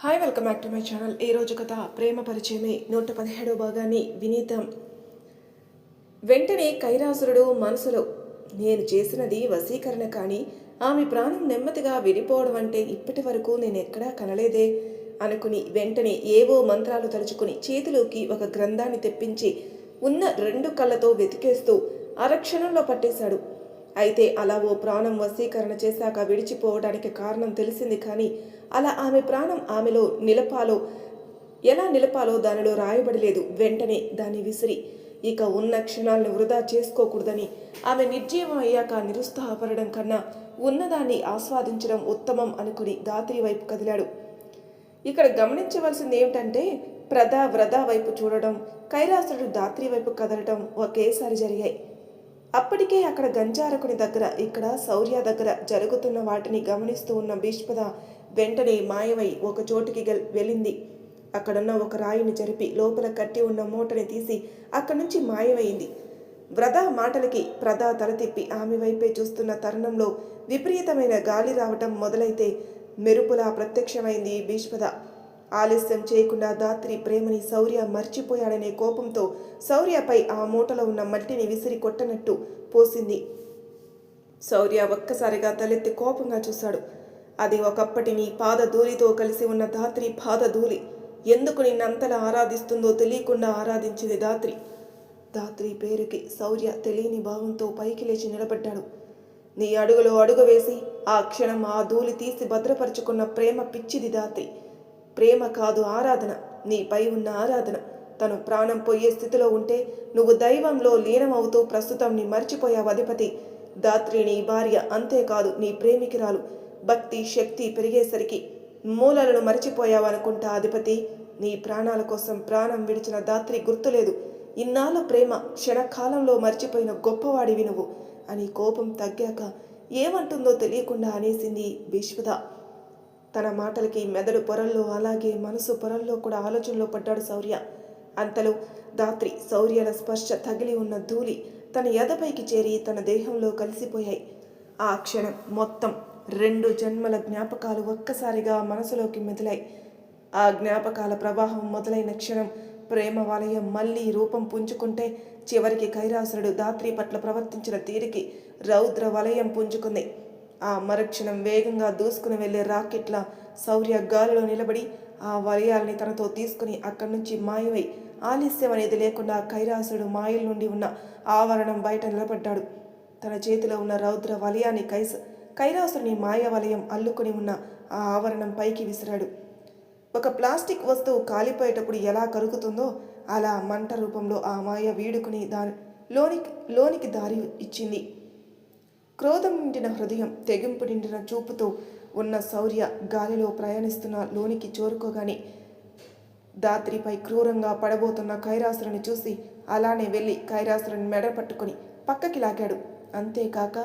Hi welcome back to my channel. ఈ రోజు కథ ప్రేమ పరిచయమే 117వ భాగాన్ని వినీతం. వెంటనే కైలాసురుడు మనసులో, నేను చేసినది వశీకరణ కానీ ఆమె ప్రాణం నెమ్మదిగా విడిపోవడం అంటే ఇప్పటి వరకు నేనెక్కడా కనలేదే అనుకుని వెంటనే ఏవో మంత్రాలు తలుచుకుని చేతిలోకి ఒక గ్రంథాన్ని తెప్పించి ఉన్న 2 కళ్ళతో వెతికేస్తూ అరక్షణంలో పట్టేశాడు. అయితే అలా ఓ ప్రాణం వశీకరణ చేశాక విడిచిపోవడానికి కారణం తెలిసింది, కానీ అలా ఆమె ప్రాణం ఆమెలో ఎలా నిలపాలో దానిలో రాయబడలేదు. వెంటనే దాన్ని విసిరి ఇక ఉన్న క్షణాలను వృధా చేసుకోకూడదని ఆమె నిర్జీవం అయ్యాక నిరుత్సాహపడడం కన్నా ఉన్నదాన్ని ఆస్వాదించడం ఉత్తమం అనుకుని దాత్రి వైపు కదిలాడు. ఇక్కడ గమనించవలసింది ఏమిటంటే వ్రత వైపు చూడడం, కైలాసుడు దాత్రి వైపు కదలడం ఒకేసారి జరిగాయి. అప్పటికే అక్కడ గంజారకుని దగ్గర, ఇక్కడ శౌర్య దగ్గర జరుగుతున్న వాటిని గమనిస్తూ ఉన్న భీష్పద వెంటనే మాయమై ఒక చోటికి వెళ్ళింది. అక్కడున్న ఒక రాయిని జరిపి లోపల కట్టి ఉన్న మూటని తీసి అక్కడి నుంచి మాయమైంది. వ్రత మాటలకి ప్రద తల తిప్పి ఆమె వైపే చూస్తున్న తరుణంలో విపరీతమైన గాలి రావటం మొదలైతే మెరుపులా ప్రత్యక్షమైంది భీష్పద. ఆలస్యం చేయకుండా దాత్రి ప్రేమని శౌర్య మర్చిపోయాడనే కోపంతో శౌర్యపై ఆ మూటలో ఉన్న మట్టిని విసిరి కొట్టనట్టు పోసింది. శౌర్య ఒక్కసారిగా తలెత్తి కోపంగా చూశాడు. అది ఒకప్పటి నీ పాదధూళితో కలిసి ఉన్న దాత్రి పాదధూళి. ఎందుకు నిన్నంతలా ఆరాధిస్తుందో తెలియకుండా ఆరాధించింది దాత్రి. దాత్రి పేరుకి శౌర్య తెలియని భావంతో పైకి లేచి నిలబడ్డాడు. నీ అడుగులో అడుగు వేసి ఆ క్షణం ఆ ధూళి తీసి భద్రపరుచుకున్న ప్రేమ పిచ్చిది దాత్రి. ప్రేమ కాదు, ఆరాధన, నీపై ఉన్న ఆరాధన. తను ప్రాణం పోయే స్థితిలో ఉంటే నువ్వు దైవంలో లీనమవుతూ ప్రస్తుతం నీ మర్చిపోయావు అధిపతి. దాత్రి నీ భార్య, అంతేకాదు నీ ప్రేమికురాలు. భక్తి శక్తి పెరిగేసరికి మూలలను మర్చిపోయావు అనుకుంటా అధిపతి. నీ ప్రాణాల కోసం ప్రాణం విడిచిన దాత్రి గుర్తులేదు. ఇన్నాళ్ళ ప్రేమ క్షణకాలంలో మర్చిపోయిన గొప్పవాడివి నువ్వు అని కోపం తగ్గాక ఏమంటుందో తెలియకుండా అనేసింది భీష్పద. తన మాటలకి మెదడు పొరల్లో అలాగే మనసు పొరల్లో కూడా ఆలోచనలో పడ్డాడు శౌర్య. అంతలో దాత్రి శౌర్యల స్పర్శ తగిలి ఉన్న ధూళి తన ఎదపైకి చేరి తన దేహంలో కలిసిపోయాయి. ఆ క్షణం మొత్తం 2 జన్మల జ్ఞాపకాలు ఒక్కసారిగా మనసులోకి మెదిలాయి. ఆ జ్ఞాపకాల ప్రవాహం మొదలైన క్షణం ప్రేమ వలయం మళ్ళీ రూపం పుంజుకుంటే చివరికి కైలాసురుడు దాత్రి పట్ల ప్రవర్తించిన తీరికి రౌద్ర వలయం పుంజుకుంది. ఆ మరుక్షణం వేగంగా దూసుకుని వెళ్లే రాకెట్ల శౌర్య గాలిలో నిలబడి ఆ వలయాల్ని తనతో తీసుకుని అక్కడి నుంచి మాయమై ఆలస్యం అనేది లేకుండా కైలాసుడు మాయల నుండి ఉన్న ఆవరణం బయట నిలబడ్డాడు. తన చేతిలో ఉన్న రౌద్ర వలయాన్ని కైలాసుని మాయ వలయం అల్లుకొని ఉన్న ఆ ఆవరణం పైకి విసిరాడు. ఒక ప్లాస్టిక్ వస్తువు కాలిపోయేటప్పుడు ఎలా కరుగుతుందో అలా మంట రూపంలో ఆ మాయ వీడుకుని లోనికి దారి ఇచ్చింది. క్రోధం నిండిన హృదయం, తెగింపు నిండిన చూపుతో ఉన్న శౌర్య గాలిలో ప్రయాణిస్తున్న లోనికి చేరుకోగానే దాత్రిపై క్రూరంగా పడబోతున్న కైలాసురుని చూసి అలానే వెళ్ళి కైలాసురుని మెడ పట్టుకుని పక్కకి లాగాడు. అంతేకాక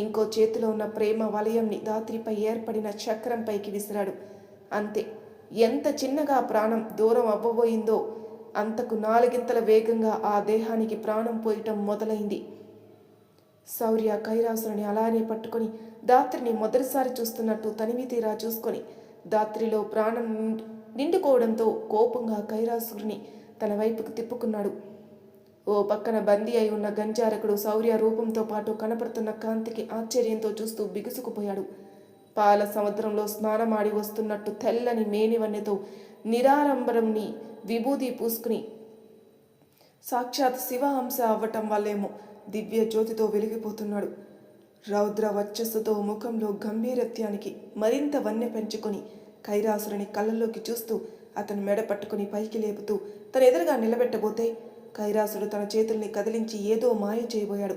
ఇంకో చేతిలో ఉన్న ప్రేమ వలయంని దాత్రిపై ఏర్పడిన చక్రంపైకి విసిరాడు. అంతే, ఎంత చిన్నగా ప్రాణం దూరం అవ్వబోయిందో అంతకు 4 వేగంగా ఆ దేహానికి ప్రాణం పోయటం మొదలైంది. శౌర్య కైలాసుని అలానే పట్టుకొని దాత్రిని మొదటిసారి చూస్తున్నట్టు తనివి తీరా చూసుకొని దాత్రిలో ప్రాణం నిండుకోవడంతో కోపంగా కైలాసుని తన వైపుకు తిప్పుకున్నాడు. ఓ పక్కన బందీ అయి ఉన్న గంజారకుడు శౌర్య రూపంతో పాటు కనపడుతున్న కాంతికి ఆశ్చర్యంతో చూస్తూ బిగుసుకుపోయాడు. పాల సముద్రంలో స్నానమాడి వస్తున్నట్టు తెల్లని మేనివన్నెతో నిరాడంబరంని విభూది పూసుకుని సాక్షాత్ శివ అంశ అవ్వటం వల్లేమో దివ్య జ్యోతితో వెలిగిపోతున్నాడు. రౌద్ర వర్చస్సుతో ముఖంలో గంభీరత్యానికి మరింత వన్నె పెంచుకొని కైలాసురుని కళ్ళల్లోకి చూస్తూ అతను మెడ పట్టుకుని పైకి లేపుతూ తన ఎదురుగా నిలబెట్టబోతే కైలాసుడు తన చేతుల్ని కదిలించి ఏదో మాయ చేయబోయాడు.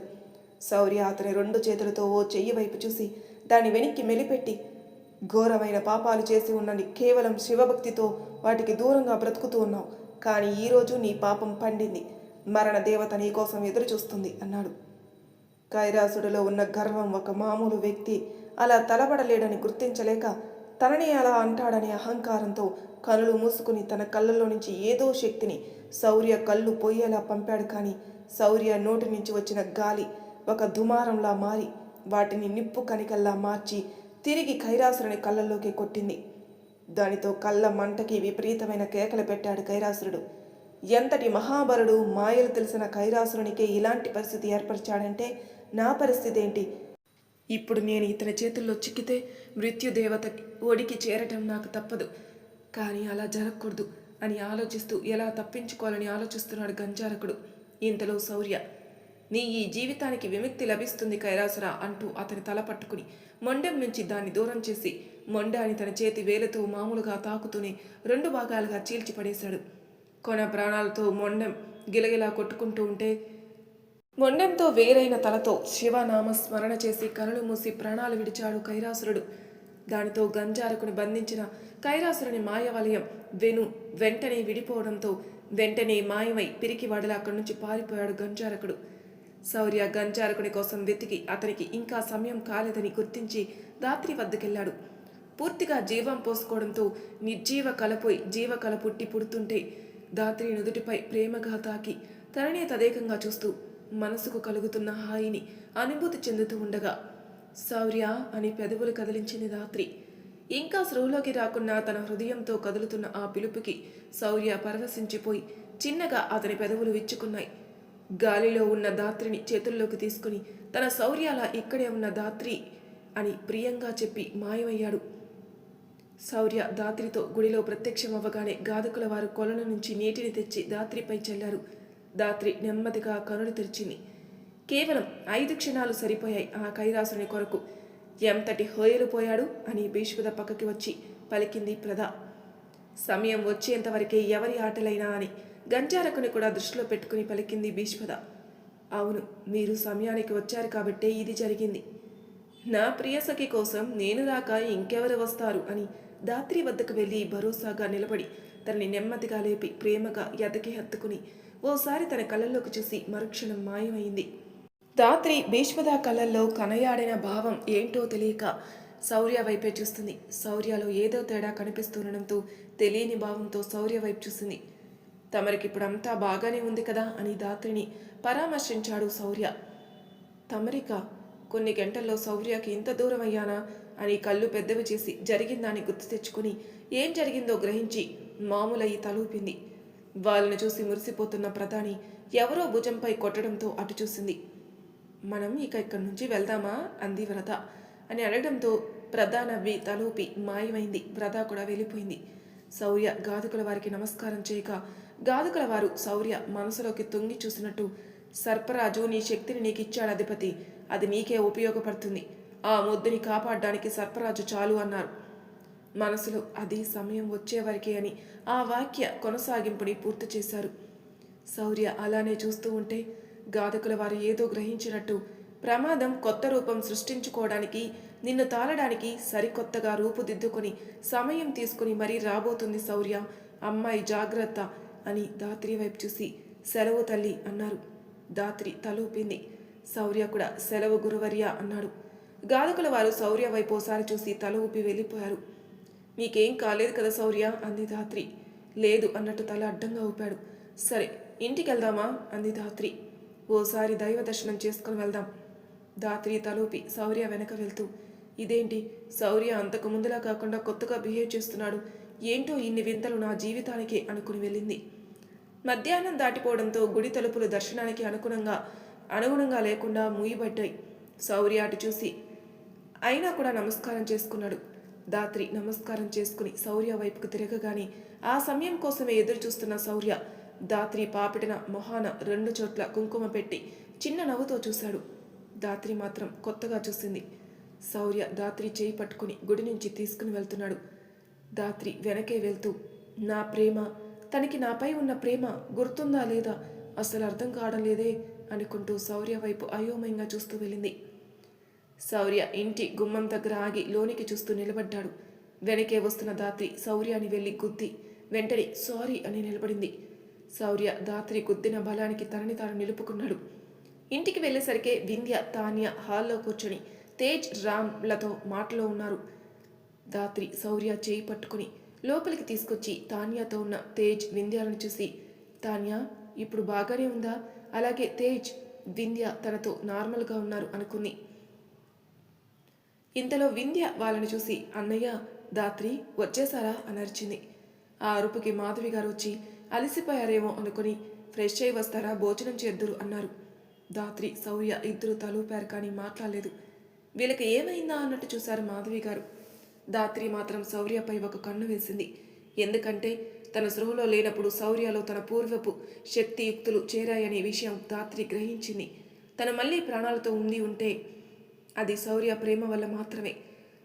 శౌర్య అతని 2 చేతులతో ఓ చెయ్యి వైపు చూసి దాని వెనక్కి మెలిపెట్టి, ఘోరమైన పాపాలు చేసి ఉన్నని కేవలం శివభక్తితో వాటికి దూరంగా బ్రతుకుతూ ఉన్నావు, కానీ ఈరోజు నీ పాపం పండింది. మరణ దేవత నీ కోసం ఎదురు చూస్తుంది అన్నాడు. కైలాసుడిలో ఉన్న గర్వం ఒక మామూలు వ్యక్తి అలా తలబడలేడని గుర్తించలేక తనని అలా అంటాడనే అహంకారంతో కనులు మూసుకుని తన కళ్ళల్లో నుంచి ఏదో శక్తిని శౌర్య కళ్ళు పోయేలా పంపాడు. కానీ శౌర్య నోటి నుంచి వచ్చిన గాలి ఒక దుమారంలా మారి వాటిని నిప్పు కనికల్లా మార్చి తిరిగి కైలాసుని కళ్ళల్లోకి కొట్టింది. దానితో కళ్ళ మంటకి విపరీతమైన కేకలు పెట్టాడు కైరాసురుడు. ఎంతటి మహాబలుడు, మాయలు తెలిసిన కైరాసురునికే ఇలాంటి పరిస్థితి ఏర్పరిచాడంటే నా పరిస్థితి ఏంటి? ఇప్పుడు నేను ఇతని చేతుల్లో చిక్కితే మృత్యుదేవత ఒడికి చేరటం నాకు తప్పదు. కానీ అలా జరగకూడదు అని ఆలోచిస్తూ ఎలా తప్పించుకోవాలని ఆలోచిస్తున్నాడు గంజారకుడు. ఇంతలో శౌర్య, నీ ఈ జీవితానికి విముక్తి లభిస్తుంది కైలాసరా అంటూ అతని తల పట్టుకుని మొండెం నుంచి దాన్ని దూరం చేసి మొండాన్ని తన చేతి వేలతో మామూలుగా తాకుతూనే 2 భాగాలుగా చీల్చిపడేశాడు. కొన ప్రాణాలతో మొండెం గిలగిలా కొట్టుకుంటూ ఉంటే మొండెంతో వేరైన తలతో శివనామ స్మరణ చేసి కనులు మూసి ప్రాణాలు విడిచాడు కైలాసురుడు. దానితో గంజారకుని బంధించిన కైలాసురుని మాయవలయం వెంటనే విడిపోవడంతో వెంటనే మాయమై పిరికి వాడిలా అక్కడి నుంచి పారిపోయాడు గంజారకుడు. శౌర్య గంజారకుని కోసం వెతికి అతనికి ఇంకా సమయం కాలేదని గుర్తించి దాత్రి వద్దకెళ్ళాడు. పూర్తిగా జీవం పోసుకోవడంతో నిర్జీవ కలపోయి జీవకల పుట్టి పుడుతుంటే దాత్రి నుదుటిపై ప్రేమగా తాకి తననే తదేకంగా చూస్తూ మనసుకు కలుగుతున్న హాయిని అనుభూతి చెందుతూ ఉండగా శౌర్య అని పెదవులు కదిలించింది దాత్రి. ఇంకా స్పృహలోకి రాకున్నా తన హృదయంతో కదులుతున్న ఆ పిలుపుకి శౌర్య పరవశించిపోయి చిన్నగా అతని పెదవులు విచ్చుకున్నాయి. గాలిలో ఉన్న దాత్రిని చేతుల్లోకి తీసుకుని తన శౌర్యాల ఇక్కడే ఉన్న దాత్రి అని ప్రియంగా చెప్పి మాయమయ్యాడు. శౌర్య దాత్రితో గుడిలో ప్రత్యక్షమవ్వగానే గాధకుల వారు కొలను నుంచి నీటిని తెచ్చి దాత్రిపై చల్లారు. దాత్రి నెమ్మదిగా కనులు తెరిచింది. కేవలం 5 క్షణాలు సరిపోయాయి ఆ కైలాసుని కొరకు. ఎంతటి హోయలుపోయాడు అని భీష్ముద పక్కకి వచ్చి పలికింది ప్రద. సమయం వచ్చేంతవరకే ఎవరి ఆటలైనా అని గంజారకుని కూడా దృష్టిలో పెట్టుకుని పలికింది భీష్మద. అవును, మీరు సమయానికి వచ్చారు కాబట్టే ఇది జరిగింది. నా ప్రియసఖి కోసం నేను రాక ఇంకెవరు వస్తారు అని దాత్రి వద్దకు వెళ్ళి భరోసాగా నిలబడి తనని నెమ్మదిగా లేపి ప్రేమగా ఎదకి హత్తుకుని ఓసారి తన కళ్ళల్లోకి చూసి మరుక్షణం మాయమైంది. దాత్రి భీష్మద కళ్ళల్లో కనయాడిన భావం ఏంటో తెలియక శౌర్య వైపే చూస్తుంది. శౌర్యలో ఏదో తేడా కనిపిస్తుండడంతో తెలియని భావంతో శౌర్య వైపు చూసింది. తమరికిప్పుడంతా బాగానే ఉంది కదా అని దాత్రిని పరామర్శించాడు శౌర్య. తమరిక కొన్ని గంటల్లో శౌర్యకి ఇంత దూరం అయ్యానా అని కళ్ళు పెద్దవి చేసి జరిగిందాన్ని గుర్తు తెచ్చుకుని ఏం జరిగిందో గ్రహించి మామూలయ్యి తలూపింది. వాళ్ళని చూసి మురిసిపోతున్న ప్రధాని ఎవరో భుజంపై కొట్టడంతో అటు చూసింది. మనం ఇక్కడి నుంచి వెళ్దామా అంది వ్రత అని అడగడంతో ప్రధానవ్వి తలూపి మాయమైంది. వ్రత కూడా వెళ్ళిపోయింది. శౌర్య గాధకుల వారికి నమస్కారం చేయక గాధకుల వారు శౌర్య మనసులోకి తొంగి చూసినట్టు, సర్పరాజు నీ శక్తిని నీకిచ్చాడు అధిపతి, అది నీకే ఉపయోగపడుతుంది. ఆ ముద్దుని కాపాడడానికి సర్పరాజు చాలు అన్నారు. మనసులో అది సమయం వచ్చేవరకే అని ఆ వాక్య కొనసాగింపుని పూర్తి చేశారు. శౌర్య అలానే చూస్తూ ఉంటే గాధకుల వారు ఏదో గ్రహించినట్టు, ప్రమాదం కొత్త రూపం సృష్టించుకోవడానికి నిన్ను తాళడానికి సరికొత్తగా రూపుదిద్దుకొని సమయం తీసుకుని మరీ రాబోతుంది శౌర్య, అమ్మాయి జాగ్రత్త అని దాత్రి వైపు చూసి సెలవు తల్లి అన్నారు. దాత్రి తలూపింది. శౌర్య కూడా సెలవు గురువర్య అన్నాడు. గాధకుల వారు శౌర్య వైపు ఓసారి చూసి తల ఊపి వెళ్ళిపోయారు. మీకేం కాలేదు కదా శౌర్య అంది దాత్రి. లేదు అన్నట్టు తల అడ్డంగా ఊపాడు. సరే ఇంటికి వెళ్దామా అంది దాత్రి. ఓసారి దైవ దర్శనం చేసుకుని వెళ్దాం. దాత్రి తలూపి శౌర్య వెనక వెళ్తూ, ఇదేంటి శౌర్య అంతకు ముందులా కాకుండా కొత్తగా బిహేవ్ చేస్తున్నాడు, ఏంటో ఇన్ని వింతలు నా జీవితానికే అనుకుని వెళ్ళింది. మధ్యాహ్నం దాటిపోవడంతో గుడి తలుపులు దర్శనానికి అనుగుణంగా లేకుండా మూయబడ్డాయి. శౌర్య అటు చూసి అయినా కూడా నమస్కారం చేసుకున్నాడు. దాత్రి నమస్కారం చేసుకుని శౌర్య వైపుకు తిరగగానే ఆ సమయం కోసమే ఎదురు చూస్తున్న శౌర్య దాత్రి పాపిటిన మొహాన 2 చోట్ల కుంకుమ పెట్టి చిన్న నవ్వుతో చూశాడు. దాత్రి మాత్రం కొత్తగా చూసింది. శౌర్య దాత్రి చేయి పట్టుకుని గుడి నుంచి తీసుకుని వెళ్తున్నాడు. దాత్రి వెనకే వెళ్తూ, నా ప్రేమ, తనకి నాపై ఉన్న ప్రేమ గుర్తుందా లేదా అసలు అర్థం కావడం లేదే అనుకుంటూ శౌర్య వైపు అయోమయంగా చూస్తూ వెళ్ళింది. శౌర్య ఇంటి గుమ్మం దగ్గర ఆగి లోనికి చూస్తూ నిలబడ్డాడు. వెనకే వస్తున్న దాత్రి శౌర్యాన్ని వెళ్ళి గుద్ది వెంటనే సారీ అని నిలబడింది. శౌర్య దాత్రి గుద్దిన బలానికి తనని తాను నిలుపుకున్నాడు. ఇంటికి వెళ్ళేసరికే వింధ్య, తాన్య హాల్లో కూర్చొని తేజ్, రామ్లతో మాటలో ఉన్నారు. దాత్రి శౌర్య చేయి పట్టుకుని లోపలికి తీసుకొచ్చి తాన్యాతో ఉన్న తేజ్, వింధ్యాలను చూసి, తాన్య ఇప్పుడు బాగానే ఉందా? అలాగే తేజ్, వింధ్య తనతో నార్మల్గా ఉన్నారు అనుకుంది. ఇంతలో వింధ్య వాళ్ళని చూసి, అన్నయ్య దాత్రి వచ్చేసారా అని అరిచింది. ఆ అరుపుకి మాధవి గారు వచ్చి అలసిపోయారేమో అనుకుని ఫ్రెష్ అయి వస్తారా, భోజనం చేద్దురు అన్నారు. దాత్రి శౌర్య ఇద్దరు తలూపారు కానీ మాట్లాడలేదు. వీళ్ళకి ఏమైందా అన్నట్టు చూశారు మాధవి గారు. దాత్రి మాత్రం శౌర్యపై ఒక కన్ను వేసింది. ఎందుకంటే తన సృహలో లేనప్పుడు శౌర్యలో తన పూర్వపు శక్తియుక్తులు చేరాయనే విషయం దాత్రి గ్రహించింది. తను మళ్ళీ ప్రాణాలతో ఉంటే అది శౌర్య ప్రేమ వల్ల మాత్రమే.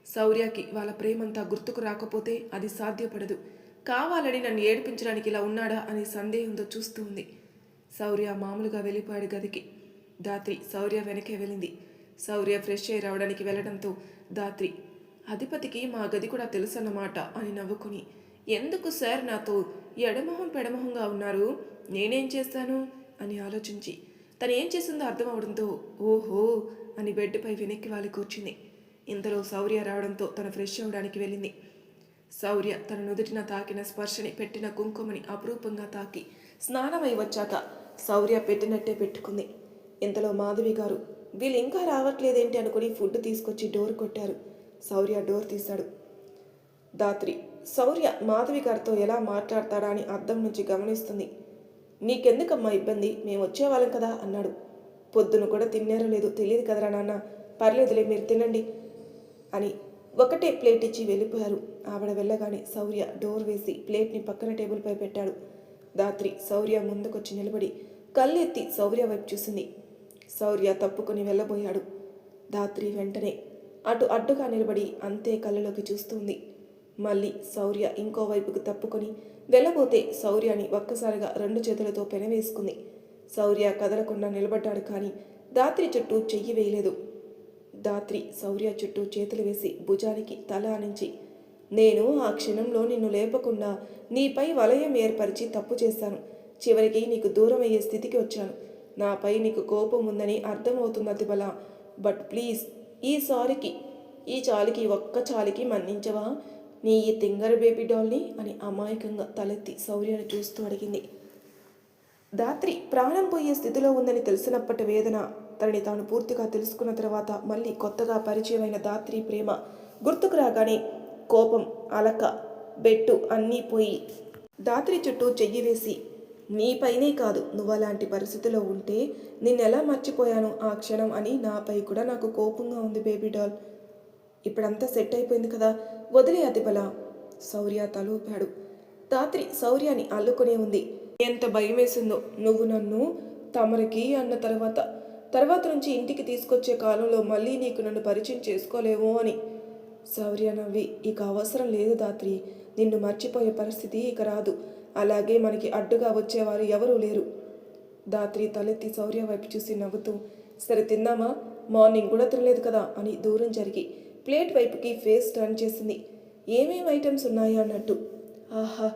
శౌర్యకి వాళ్ళ ప్రేమంతా గుర్తుకు రాకపోతే అది సాధ్యపడదు. కావాలని నన్ను ఏడిపించడానికి ఇలా ఉన్నాడా అని సందేహంతో చూస్తూ ఉంది. శౌర్య మామూలుగా వెళ్ళిపోయాడు గదికి. దాత్రి శౌర్య వెనకే వెళ్ళింది. శౌర్య ఫ్రెష్ అయి రావడానికి వెళ్ళడంతో దాత్రి, అధిపతికి మా గది కూడా తెలుసన్నమాట అని నవ్వుకుని, ఎందుకు సార్ నాతో ఎడమొహం పెడమొహంగా ఉన్నారు, నేనేం చేస్తాను అని ఆలోచించి తను ఏం చేసిందో అర్థం అవడంతో ఓహో అని బెడ్పై వెనక్కి వాలి కూర్చుంది. ఇంతలో శౌర్య రావడంతో తను ఫ్రెష్ అవ్వడానికి వెళ్ళింది. శౌర్య తన నుదుటిన తాకిన స్పర్శని పెట్టిన కుంకుమని అపురూపంగా తాకి స్నానమై వచ్చాక శౌర్య పెట్టినట్టే పెట్టుకుంది. ఇంతలో మాధవి గారు వీళ్ళు ఇంకా రావట్లేదేంటి అనుకుని ఫుడ్ తీసుకొచ్చి డోర్ కొట్టారు. శౌర్య డోర్ తీశాడు. దాత్రి శౌర్య మాధవి గారితో ఎలా మాట్లాడతాడా అని అద్దం నుంచి గమనిస్తుంది. నీకెందుకమ్మా ఇబ్బంది, మేము వచ్చేవాళ్ళం కదా అన్నాడు. పొద్దున కూడా తిన్నారో లేదో తెలియదు కదరా నాన్న, పర్లేదులే మీరు తినండి అని ఒకటే ప్లేట్ ఇచ్చి వెళ్ళిపోయారు. ఆవిడ వెళ్ళగానే శౌర్య డోర్ వేసి ప్లేట్ని పక్కన టేబుల్పై పెట్టాడు. దాత్రి శౌర్య ముందుకొచ్చి నిలబడి కళ్ళెత్తి శౌర్య వైపు చూసింది. శౌర్య తప్పుకొని వెళ్ళబోయాడు. దాత్రి వెంటనే అటు అడ్డుగా నిలబడి అంతే కళ్ళలోకి చూస్తుంది. మళ్ళీ శౌర్య ఇంకోవైపుకు తప్పుకొని వెళ్ళబోతే శౌర్యని ఒక్కసారిగా 2 చేతులతో పెనవేసుకుంది. శౌర్య కదలకుండా నిలబడ్డాడు కానీ దాత్రి చుట్టూ చెయ్యి వేయలేదు. దాత్రి శౌర్య చుట్టూ చేతులు వేసి భుజానికి తల ఆనించి, నేను ఆ క్షణంలో నిన్ను లేపకుండా నీపై వలయం ఏర్పరిచి తప్పు చేశాను. చివరికి నీకు దూరం అయ్యే స్థితికి వచ్చాను. నాపై నీకు కోపం ఉందని అర్థమవుతుంది అతిబల. బట్ ప్లీజ్ ఈ చాలికి ఒక్క చాలికి మన్నించవా నీ ఈ తింగర్ బేబీ డాల్ని అని అమాయకంగా తలెత్తి శౌర్యను చూస్తూ అడిగింది. దాత్రి ప్రాణం పోయే స్థితిలో ఉందని తెలిసినప్పటి వేదన, తనని తాను పూర్తిగా తెలుసుకున్న తర్వాత మళ్ళీ కొత్తగా పరిచయమైన దాత్రి ప్రేమ గుర్తుకు రాగానే కోపం, అలక, బెట్టు అన్నీ పోయి దాత్రి చుట్టూ చెయ్యి వేసి, నీపైనే కాదు, నువ్వు అలాంటి పరిస్థితిలో ఉంటే నిన్నెలా మర్చిపోయాను ఆ క్షణం అని నాపై కూడా నాకు కోపంగా ఉంది బేబీ డాల్. ఇప్పుడంతా సెట్ అయిపోయింది కదా, వదిలే అతిబల. శౌర్య తలూపాడు. దాత్రి శౌర్యాన్ని అల్లుకునే ఉంది. ఎంత భయమేసిందో నువ్వు నన్ను తమరికి అన్న తర్వాత నుంచి ఇంటికి తీసుకొచ్చే కాలంలో మళ్ళీ నీకు నన్ను పరిచయం చేసుకోలేమో అని. శౌర్య నవ్వి, ఇక అవసరం లేదు దాత్రి, నిన్ను మర్చిపోయే పరిస్థితి ఇక రాదు. అలాగే మనకి అడ్డుగా వచ్చేవారు ఎవరూ లేరు. దాత్రి తలెత్తి శౌర్య వైపు చూసి నవ్వుతూ, సరే తిందామా, మార్నింగ్ కూడా తినలేదు కదా అని దూరం జరిగి ప్లేట్ వైపుకి ఫేస్ టర్న్ చేసింది. ఏమేం ఐటమ్స్ ఉన్నాయా అన్నట్టు. ఆహా,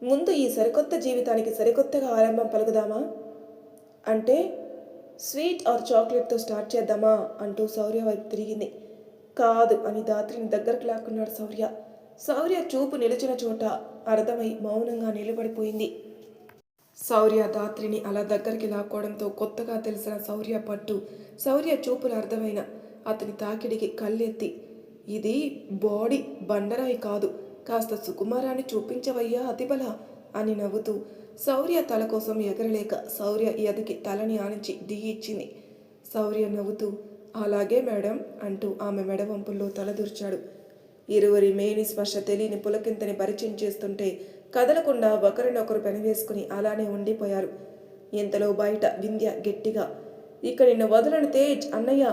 ముందు ఈ సరికొత్త జీవితానికి సరికొత్తగా ఆరంభం పలుకుదామా, అంటే స్వీట్ ఆర్ చాక్లెట్తో స్టార్ట్ చేద్దామా అంటూ శౌర్య వైపు తిరిగింది. కాదు అని దాత్రిని దగ్గరకు లాక్కున్నాడు శౌర్య. శౌర్య చూపు నిలిచిన చోట అర్థమై మౌనంగా నిలబడిపోయింది. శౌర్య దాత్రిని అలా దగ్గరికి లాక్కోవడంతో కొత్తగా తెలిసిన శౌర్య పట్టు, శౌర్య చూపులు అర్థమైన అతని తాకిడికి కళ్ళెత్తి, ఇది బాడీ బండరాయి కాదు, కాస్త సుకుమారాన్ని చూపించవయ్యా అతిబల అని నవ్వుతూ శౌర్య తల కోసం ఎగరలేక శౌర్య ఎదకి తలని ఆనించి దిగిచ్చింది. శౌర్య నవ్వుతూ, అలాగే మేడం అంటూ ఆమె మెడవంపుల్లో తలదూర్చాడు. ఇరువురి మేని స్పర్శ తెలియని పులకింతని పరిచయం చేస్తుంటే కదలకుండా ఒకరినొకరు పెనవేసుకుని అలానే ఉండిపోయారు. ఇంతలో బయట వింధ్య గట్టిగా, ఇక నిన్ను వదలని తేజ్ అన్నయ్య,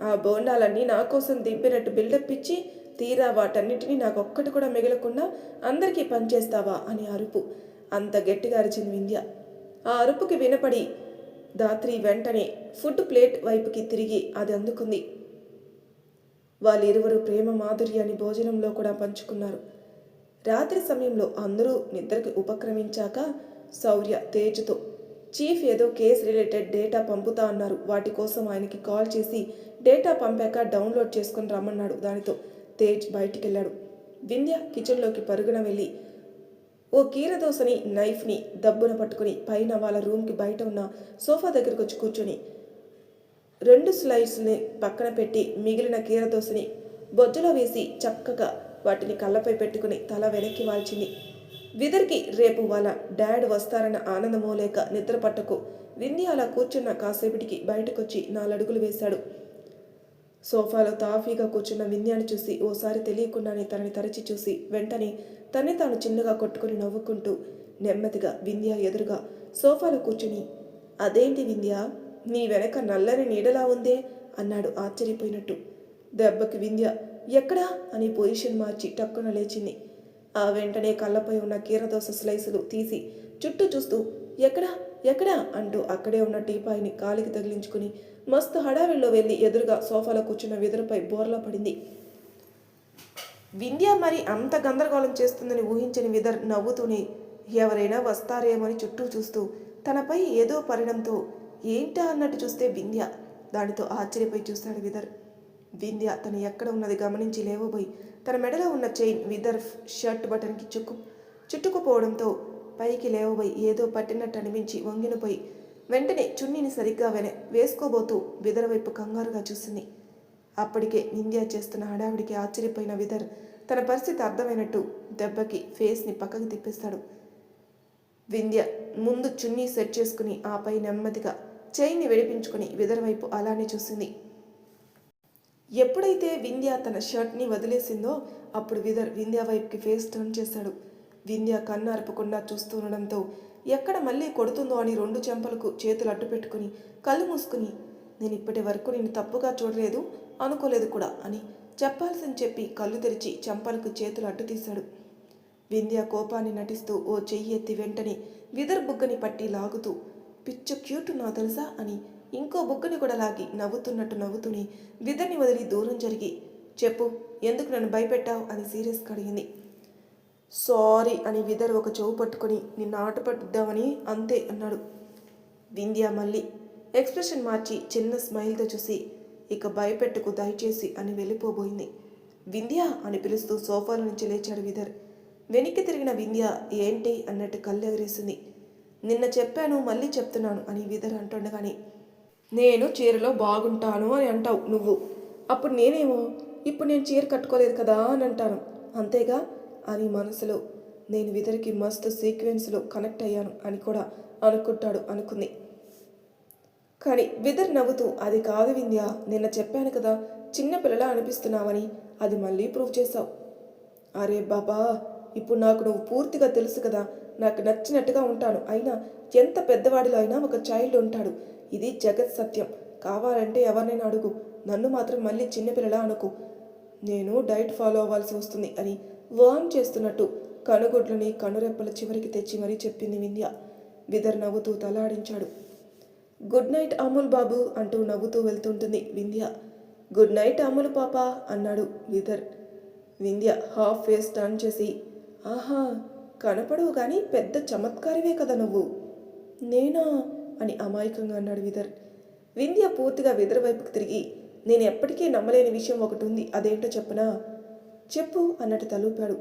ఆ బోండాలన్నీ నా కోసం దింపినట్టు బిల్డప్ ఇచ్చి తీరా వాటన్నిటినీ నాకొక్కటి కూడా మిగలకుండా అందరికీ పనిచేస్తావా అని అరుపు. అంత గట్టిగా అరిచింది వింధ్య. ఆ అరుపుకి వినపడి దాత్రి వెంటనే ఫుడ్ ప్లేట్ వైపుకి తిరిగి అది అందుకుంది. వాళ్ళిరువురు ప్రేమ మాధుర్యాన్ని భోజనంలో కూడా పంచుకున్నారు. రాత్రి సమయంలో అందరూ నిద్రకి ఉపక్రమించాక శౌర్య తేజ్తో, చీఫ్ ఏదో కేస్ రిలేటెడ్ డేటా పంపుతా అన్నారు, వాటి కోసం ఆయనకి కాల్ చేసి డేటా పంపాక డౌన్లోడ్ చేసుకుని రమ్మన్నాడు. దానితో తేజ్ బయటికెళ్ళాడు. వింధ్య కిచెన్లోకి పరుగున వెళ్ళి ఓ కీరదోసని నైఫ్ని దబ్బున పట్టుకుని పైన వాళ్ళ రూమ్కి బయట ఉన్న సోఫా దగ్గరకు వచ్చి కూర్చొని 2 స్లైస్ని పక్కన పెట్టి మిగిలిన కీరదోసని బొజ్జలో వేసి చక్కగా వాటిని కళ్ళపై పెట్టుకుని తల వెనక్కి వాల్చింది. విదర్కి రేపు వాళ్ళ డాడ్ వస్తారన్న ఆనందమో లేక నిద్ర పట్టకు వింధ్య అలా కూర్చున్న కాసేపటికి బయటకొచ్చి 4 అడుగులు వేశాడు. సోఫాలో తాఫీగా కూర్చున్న వింధ్యాన్ని చూసి ఓసారి తెలియకుండానే తనని తరచి చూసి వెంటనే తన్ని తాను చిన్నగా కొట్టుకుని నవ్వుకుంటూ నెమ్మదిగా వింధ్య ఎదురుగా సోఫాలో కూర్చుని, అదేంటి వింధ్య, నీ వెనక నల్లని నీడలా ఉందే అన్నాడు ఆశ్చర్యపోయినట్టు. దెబ్బకి వింధ్య ఎక్కడా అని పొజిషన్ మార్చి టక్కున లేచింది. ఆ వెంటనే కళ్ళపై ఉన్న కీరదోస స్లైసులు తీసి చుట్టూ చూస్తూ ఎక్కడా ఎక్కడా అంటూ అక్కడే ఉన్న టీపాయిని కాలికి తగిలించుకుని మస్తు హడావిల్లో వెళ్ళి ఎదురుగా సోఫాలో కూర్చున్న విదురుపై బోర్లా పడింది. వింధ్య మరి అంత గందరగోళం చేస్తుందని ఊహించని విదర్ నవ్వుతూనే ఎవరైనా వస్తారేమని చుట్టూ చూస్తూ తనపై ఏదో పరిణంతో ఏంటా అన్నట్టు చూస్తే వింధ్య. దానితో ఆశ్చర్యపోయి చూశాడు విదర్. వింధ్య తను ఎక్కడ ఉన్నది గమనించి లేవబోయి తన మెడలో ఉన్న చైన్ విదర్ షర్ట్ బటన్కి చుట్టుకుపోవడంతో పైకి లేవబోయి ఏదో పట్టినట్టు అనిపించి వంగినపోయి వెంటనే చున్నీని సరిగ్గా వేసుకోబోతూ విదర్ వైపు కంగారుగా చూసింది. అప్పటికే వింధ్య చేస్తున్న హడావిడికి ఆశ్చర్యపోయిన విదర్ తన పరిస్థితి అర్థమైనట్టు దెబ్బకి ఫేస్ని పక్కకి తిప్పేస్తాడు. వింధ్య ముందు చున్నీ సెట్ చేసుకుని ఆపై నెమ్మదిగా చైన్ని విడిపించుకుని విదర్ వైపు అలానే చూసింది. ఎప్పుడైతే వింధ్య తన షర్ట్ని వదిలేసిందో అప్పుడు విదర్ వింధ్య వైపుకి ఫేస్ టర్న్ చేశాడు. వింధ్య కన్ను అరపకుండా చూస్తుండడంతో ఎక్కడ మళ్ళీ కొడుతుందో అని 2 చెంపలకు చేతులు అడ్డు పెట్టుకుని కళ్ళు మూసుకుని, నేను ఇప్పటి వరకు నేను తప్పుగా చూడలేదు, అనుకోలేదు కూడా అని చెప్పాల్సింది చెప్పి కళ్ళు తెరిచి చెంపలకు చేతులు అడ్డు తీశాడు. వింధ్య కోపాన్ని నటిస్తూ ఓ చెయ్యి ఎత్తి వెంటనే విదర్ బుగ్గని పట్టి లాగుతూ, పిచ్చ క్యూట్ నా తెలుసా అని ఇంకో బుగ్గని కూడా లాగి నవ్వుతూనే విదర్ని వదిలి దూరం జరిగి, చెప్పు ఎందుకు నన్ను భయపెట్టావు అని సీరియస్గా అడిగింది. సారీ అని విదర్ ఒక చెవు పట్టుకొని నిన్ను ఆట పట్టుద్దామని అంతే అన్నాడు. వింధ్య మళ్ళీ ఎక్స్ప్రెషన్ మార్చి చిన్న స్మైల్తో చూసి, ఇక భయపెట్టుకు దయచేసి అని వెళ్ళిపోబోయింది. వింధ్య అని పిలుస్తూ సోఫాల నుంచి లేచాడు విదర్. వెనక్కి తిరిగిన వింధ్య ఏంటి అన్నట్టు కళ్ళెగరేసింది. నిన్న చెప్పాను మళ్ళీ చెప్తున్నాను అని విదర్ అంటుండగాని, నేను చీరలో బాగుంటాను అని అంటావు నువ్వు, అప్పుడు నేనేమో ఇప్పుడు నేను చీర కట్టుకోలేదు కదా అని అంటాను అంతేగా అని మనసులో నేను విదర్కి మస్తు సీక్వెన్స్లో కనెక్ట్ అయ్యాను అని కూడా అనుకుంది. కానీ విదర్ నవ్వుతూ, అది కాదు వింధ్య, నిన్న చెప్పాను కదా చిన్నపిల్లలా అనిపిస్తున్నావని, అది మళ్ళీ ప్రూవ్ చేశావు. అరే బాబా, ఇప్పుడు నాకు నువ్వు పూర్తిగా తెలుసు కదా, నాకు నచ్చినట్టుగా ఉంటాను, అయినా ఎంత పెద్దవాడిలో అయినా ఒక చైల్డ్ ఉంటాడు, ఇది జగత్ సత్యం. కావాలంటే ఎవరినైనా అడుగు, నన్ను మాత్రం మళ్ళీ చిన్నపిల్లలా అనుకో, నేను డైట్ ఫాలో అవ్వాల్సి వస్తుంది అని వార్న్ చేస్తున్నట్టు కనుగుడ్లని కనురెప్పల చివరికి తెచ్చి మరీ చెప్పింది వింధ్య. విదర్ నవ్వుతూ తలాడించాడు. గుడ్ నైట్ అమూల్ బాబు అంటూ నవ్వుతూ వెళ్తుంటుంది వింధ్య. గుడ్ నైట్ అమూల్ పాప అన్నాడు విదర్. వింధ్య హాఫ్ ఫేస్ టర్న్ చేసి, ఆహా కనపడవు కానీ పెద్ద చమత్కారివే కదా నువ్వు. నేనా అని అమాయకంగా అన్నాడు విదర్. వింధ్య పూర్తిగా విదర్ వైపుకి తిరిగి, నేను ఎప్పటికీ నమ్మలేని విషయం ఒకటి ఉంది, అదేంటో చెప్పనా? చెప్పు అన్నట్టు తలూపాడు.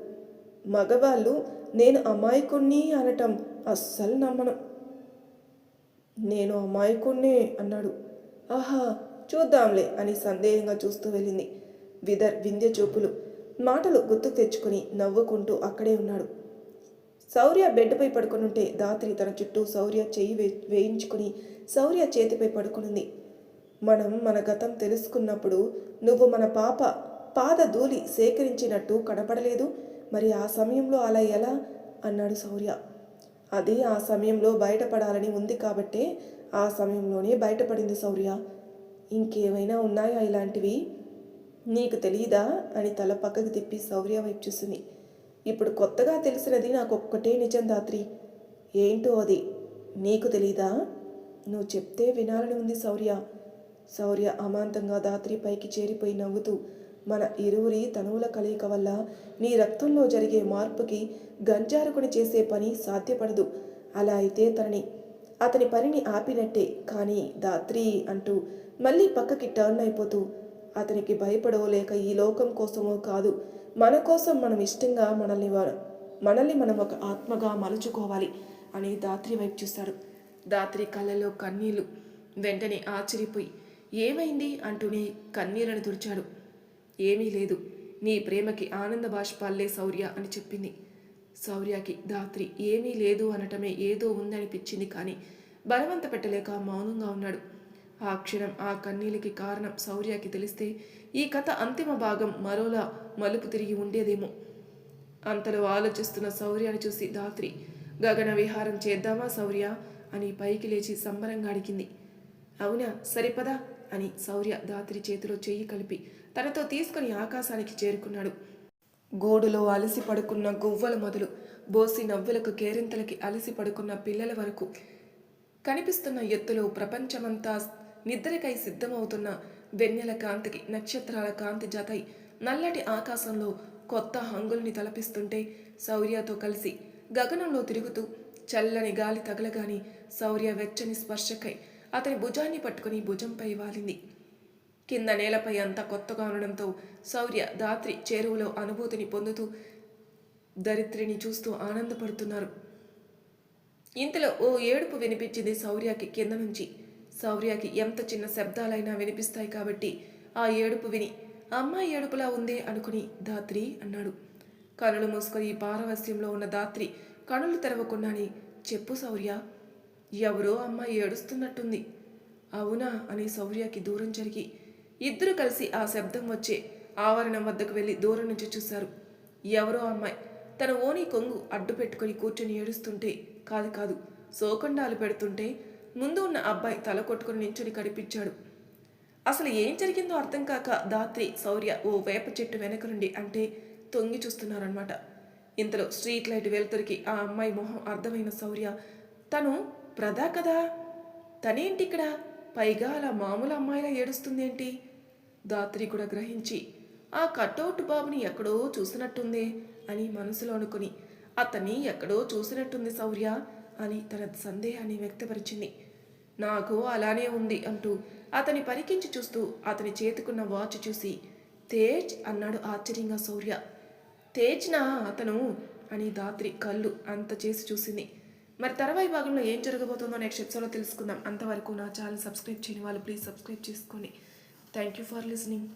మగవాళ్ళు నేను అమాయకుణ్ణి అనటం అస్సలు నమ్మను. నేను అమాయకుణ్ణే అన్నాడు. ఆహా చూద్దాంలే అని సందేహంగా చూస్తూ వెళ్ళింది. విదర్ వింధ్య చూపులు మాటలు గుర్తుకు తెచ్చుకుని నవ్వుకుంటూ అక్కడే ఉన్నాడు. శౌర్య బెడ్పై పడుకునుంటే దాత్రి తన చుట్టూ శౌర్య చెయ్యి వేయించుకుని శౌర్య చేతిపై పడుకునుంది. మనం మన గతం తెలుసుకున్నప్పుడు నువ్వు మన పాద ధూళి సేకరించినట్టు కనపడలేదు, మరి ఆ సమయంలో అలా ఎలా అన్నాడు శౌర్య. అది ఆ సమయంలో బయటపడాలని ఉంది కాబట్టే ఆ సమయంలోనే బయటపడింది శౌర్య. ఇంకేమైనా ఉన్నాయా ఇలాంటివి, నీకు తెలియదా అని తల పక్కకి తిప్పి శౌర్య వైపు చూసింది. ఇప్పుడు కొత్తగా తెలిసినది నాకు ఒక్కటే నిజం దాత్రి. ఏంటో అది, నీకు తెలీదా? నువ్వు చెప్తే వినాలని ఉంది శౌర్య. శౌర్య అమాంతంగా దాత్రి పైకి చేరిపోయి నవ్వుతూ, మన ఇరువురి తనువుల కలయిక వల్ల నీ రక్తంలో జరిగే మార్పుకి గంజారుకుని చేసే పని సాధ్యపడదు. అలా అయితే అతని పనిని ఆపినట్టే. కానీ దాత్రి అంటూ మళ్ళీ పక్కకి టర్న్ అయిపోతూ, అతనికి భయపడో లేక ఈ లోకం కోసమో కాదు, మన కోసం మనం ఇష్టంగా మనల్ని మనం ఒక ఆత్మగా మలుచుకోవాలి అని దాత్రి వైపు చూశాడు. దాత్రి కళ్ళలో కన్నీళ్లు. వెంటనే ఆశ్చర్యపోయి ఏమైంది అంటూనే కన్నీళ్లను తుడిచాడు. ఏమీ లేదు, నీ ప్రేమకి ఆనంద బాష్పాల్లే శౌర్య అని చెప్పింది. శౌర్యకి ధాత్రి ఏమీ లేదు అనటమే ఏదో ఉందనిపించింది, కానీ బలవంత పెట్టలేక మౌనంగా ఉన్నాడు. ఆ క్షణం ఆ కన్నీళ్ళకి కారణం శౌర్యకి తెలిస్తే ఈ కథ అంతిమ భాగం మరోలా మలుపు తిరిగి ఉండేదేమో. అంతలో ఆలోచిస్తున్న శౌర్యాన్ని చూసి ధాత్రి, గగన విహారం చేద్దామా శౌర్య అని పైకి లేచి సంబరంగా అడిగింది. అవునా, సరిపదా అని శౌర్య ధాత్రి చేతిలో చెయ్యి కలిపి తనతో తీసుకుని ఆకాశానికి చేరుకున్నాడు. గూడులో అలసి పడుకున్న గువ్వల మొదలు బోసి నవ్వులకు కేరింతలకి అలసి పడుకున్న పిల్లల వరకు కనిపిస్తున్న ఎత్తులో ప్రపంచమంతా నిద్రకై సిద్ధమవుతున్న వెన్నెల కాంతికి నక్షత్రాల కాంతి జతై నల్లటి ఆకాశంలో కొత్త హంగుల్ని తలపిస్తుంటే శౌర్యతో కలిసి గగనంలో తిరుగుతూ చల్లని గాలి తగలగాని శౌర్య వెచ్చని స్పర్శకై అతని భుజాన్ని పట్టుకుని భుజంపై వాలింది. కింద నేలపై అంతా కొత్తగా ఉండడంతో శౌర్య ధాత్రి చేరువలో అనుభూతిని పొందుతూ దరిత్రిని చూస్తూ ఆనందపడుతున్నారు. ఇంతలో ఓ ఏడుపు వినిపించింది శౌర్యకి కింద నుంచి. శౌర్యకి ఎంత చిన్న శబ్దాలైనా వినిపిస్తాయి కాబట్టి ఆ ఏడుపు విని అమ్మాయి ఏడుపులా ఉందే అనుకుని ధాత్రి అన్నాడు. కనులు మూసుకొని పారవస్యంలో ఉన్న ధాత్రి కనులు తెరవకుండానే, చెప్పు శౌర్య, ఎవరో అమ్మాయి ఏడుస్తున్నట్టుంది. అవునా అని శౌర్యకి దూరం జరిగి ఇద్దరు కలిసి ఆ శబ్దం వచ్చే ఆవరణం వద్దకు వెళ్ళి దూరం నుంచి చూశారు. ఎవరో అమ్మాయి తన ఓని కొంగు అడ్డు పెట్టుకుని కూర్చొని ఏడుస్తుంటే, కాదు సోకండాలు పెడుతుంటే ముందు ఉన్న అబ్బాయి తల కొట్టుకుని నించుని కనిపించాడు. అసలు ఏం జరిగిందో అర్థం కాక ధాత్రి శౌర్య ఓ వేప చెట్టు వెనక నుండి అంటే తొంగి చూస్తున్నారనమాట. ఇంతలో స్ట్రీట్ లైట్ వెలుతురికి ఆ అమ్మాయి మొహం అర్థమైన శౌర్య, తను ప్రదా కదా, తనేంటిక్కడ, పైగా అలా మామూలు అమ్మాయిలా ఏడుస్తుందేంటి? ధాత్రి కూడా గ్రహించి ఆ కట్అవుట్ బాబుని ఎక్కడో చూసినట్టుందే అని మనసులో అనుకుని, అతన్ని ఎక్కడో చూసినట్టుంది శౌర్య అని తన సందేహాన్ని వ్యక్తపరిచింది. నాకు అలానే ఉంది అంటూ అతని పరికించి చూస్తూ అతని చేతుకున్న వాచ్ చూసి, తేజ్ అన్నాడు ఆశ్చర్యంగా శౌర్య. తేజ్నా అతను అని ధాత్రి కళ్ళు అంత చేసి చూసింది. మరి తర్వాయి భాగంలో ఏం జరగబోతుందో నెక్స్ట్ ఎపిసోడ్లో తెలుసుకుందాం. అంతవరకు నా ఛానల్ సబ్స్క్రైబ్ చేయని వాళ్ళు ప్లీజ్ సబ్స్క్రైబ్ చేసుకోండి. Thank you for listening.